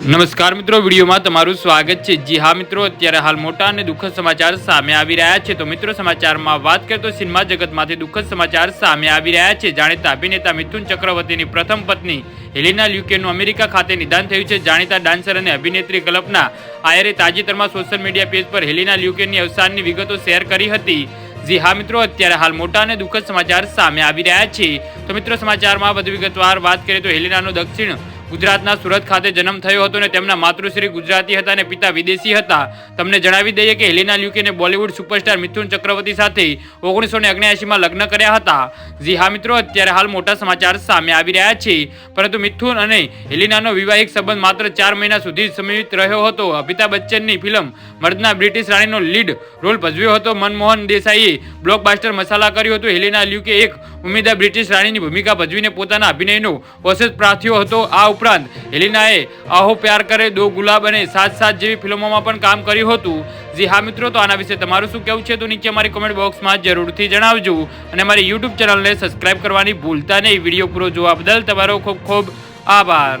નમસ્કાર મિત્રો, વિડીયોમાં તમારું સ્વાગત છે। જી હા મિત્રો, અત્યારે હાલ મોટા અને દુઃખદ સમાચાર સામે આવી રહ્યા છે। તો મિત્રો, સમાચારમાં વાત કરીએ તો સિનેમા જગતમાંથી દુઃખદ સમાચાર સામે આવી રહ્યા છે। જાણીતા અભિનેતા મિથુન ચક્રવર્તીની પ્રથમ પત્ની હેલિના લ્યુકેનું અમેરિકા ખાતે નિદાન થયું છે। જાણીતા ડાન્સર અને અભિનેત્રી કલ્પના આયરે તાજેતરમાં સોશિયલ મીડિયા પેજ પર હેલિના લ્યુકેની અવસાનની વિગતો શેર કરી હતી। જી હા મિત્રો, અત્યારે હાલ મોટા અને દુઃખદ સમાચાર સામે આવી રહ્યા છે। તો મિત્રો, સમાચારમાં વધુ વિગતવાર વાત કરીએ તો હેલિનાનો દક્ષિણ ગુજરાતના સુરત ખાતે જન્મ થયો હતો અને તેમના માતૃશ્રી ગુજરાતી હતા અને પિતા વિદેશી હતા। તમને જણાવી દઈએ કે હેલિના લ્યુકેને બોલિવૂડ સુપરસ્ટાર મિથુન ચક્રવર્તી સાથે 1979માં લગ્ન કર્યા હતા। જી હા મિત્રો, અત્યારે હાલ મોટા સમાચાર સામે આવી રહ્યા છે। પરંતુ મિથુન અને હેલિનાનો વૈવાહિક સંબંધ માત્ર 4 મહિના સુધી સીમિત રહ્યો હતો। અમિતાભ બચ્ચનની ફિલ્મ મર્દના બ્રિટિશ રાણીનો લીડ રોલ ભજવ્યો હતો। મનમોહન દેસાઈએ બ્લોકબસ્ટર મસાલા કર્યું હતું। હેલિના લ્યુકે એક ઉમેદવાર બ્રિટિશ રાણીની ભૂમિકા ભજવીને પોતાના અભિનયનો ઓસેસ પ્રાપ્યો હતો। આ ઉપરાંત હેલિનાએ આહો પ્યાર કરે, દો ગુલાબ અને સાથ સાથ જેવી ફિલ્મોમાં પણ કામ કર્યું હતું। જી હા મિત્રો, તો આના વિશે તમારું શું કહેવું છે તો નીચે અમારી કોમેન્ટ બોક્સમાં જરૂરથી જણાવજો અને અમારી યુટ્યુબ ચેનલને સબસ્ક્રાઇબ કરવાની ભૂલતા નહીં। વિડીયો પૂરો જોવા બદલ તમારો ખૂબ ખૂબ આભાર।